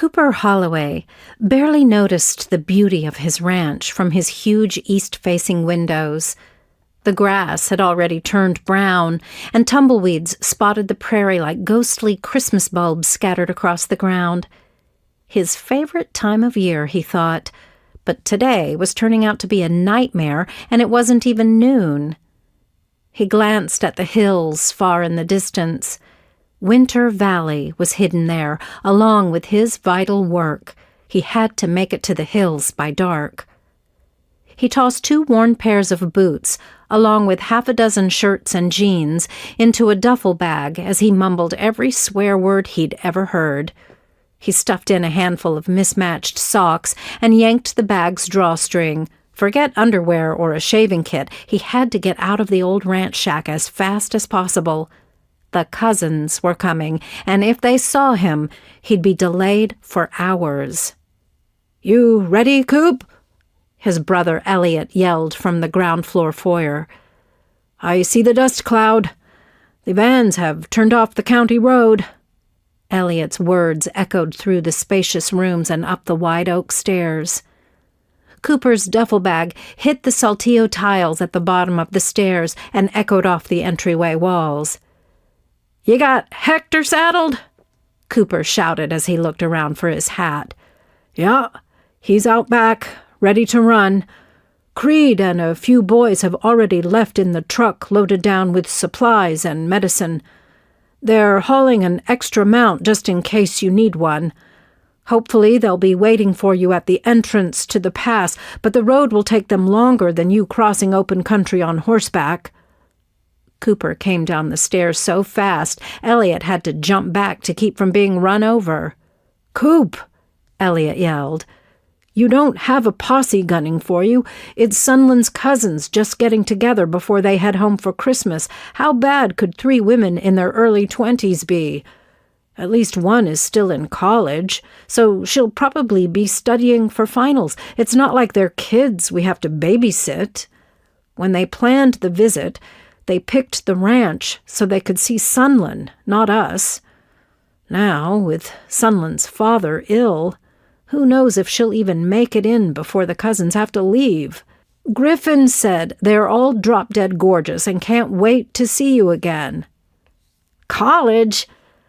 Cooper Holloway barely noticed the beauty of his ranch from his huge east-facing windows. The grass had already turned brown, and tumbleweeds spotted the prairie like ghostly Christmas bulbs scattered across the ground. His favorite time of year, he thought, but today was turning out to be a nightmare, and it wasn't even noon. He glanced at the hills far in the distance. Winter Valley was hidden there, along with his vital work. He had to make it to the hills by dark. He tossed 2 worn pairs of boots, along with half a dozen shirts and jeans, into a duffel bag as he mumbled every swear word he'd ever heard. He stuffed in a handful of mismatched socks and yanked the bag's drawstring. Forget underwear or a shaving kit. He had to get out of the old ranch shack as fast as possible. The cousins were coming, and if they saw him, he'd be delayed for hours. "You ready, Coop?" his brother Elliott yelled from the ground-floor foyer. "I see the dust cloud. The vans have turned off the county road." Elliott's words echoed through the spacious rooms and up the wide oak stairs. Cooper's duffel bag hit the saltillo tiles at the bottom of the stairs and echoed off the entryway walls. "You got Hector saddled?" Cooper shouted as he looked around for his hat. "Yeah, he's out back, ready to run. Creed and a few boys have already left in the truck loaded down with supplies and medicine. They're hauling an extra mount just in case you need one. Hopefully they'll be waiting for you at the entrance to the pass, but the road will take them longer than you crossing open country on horseback." Cooper came down the stairs so fast, Elliott had to jump back to keep from being run over. "Coop!" Elliott yelled. "You don't have a posse gunning for you. It's Sunland's cousins just getting together before they head home for Christmas. How bad could 3 women in their early 20s be? At least one is still in college, so she'll probably be studying for finals. It's not like they're kids we have to babysit. When they planned the visit, they picked the ranch so they could see Sunland, not us. Now, with Sunland's father ill, who knows if she'll even make it in before the cousins have to leave. Griffin said they're all drop-dead gorgeous and can't wait to see you again." "College?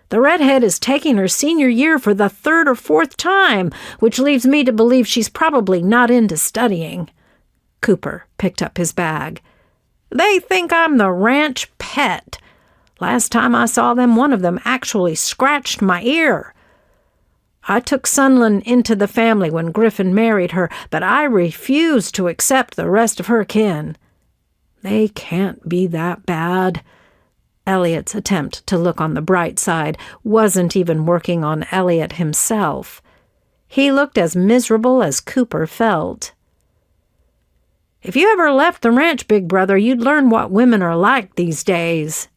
The redhead is taking her senior year for the 3rd or 4th time, which leaves me to believe she's probably not into studying." Cooper picked up his bag. "They think I'm the ranch pet. Last time I saw them, one of them actually scratched my ear. I took Sunland into the family when Griffin married her, but I refused to accept the rest of her kin. They can't be that bad." Elliott's attempt to look on the bright side wasn't even working on Elliott himself. He looked as miserable as Cooper felt. "If you ever left the ranch, big brother, you'd learn what women are like these days."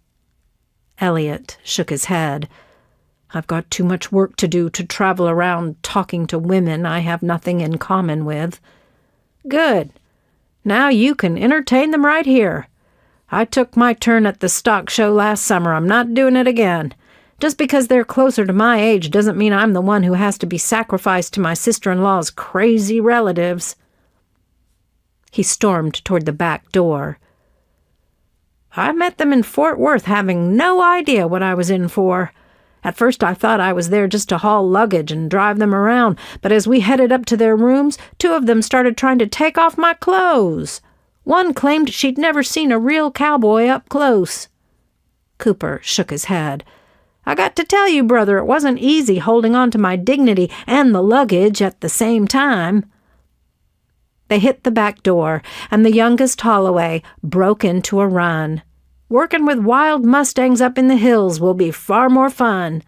Elliott shook his head. "I've got too much work to do to travel around talking to women I have nothing in common with." "Good. Now you can entertain them right here. I took my turn at the stock show last summer. I'm not doing it again. Just because they're closer to my age doesn't mean I'm the one who has to be sacrificed to my sister-in-law's crazy relatives." He stormed toward the back door. "I met them in Fort Worth, having no idea what I was in for. At first I thought I was there just to haul luggage and drive them around, but as we headed up to their rooms, 2 of them started trying to take off my clothes. One claimed she'd never seen a real cowboy up close." Cooper shook his head. "I got to tell you, brother, it wasn't easy holding on to my dignity and the luggage at the same time." They hit the back door, and the youngest Holloway broke into a run. "Working with wild mustangs up in the hills will be far more fun."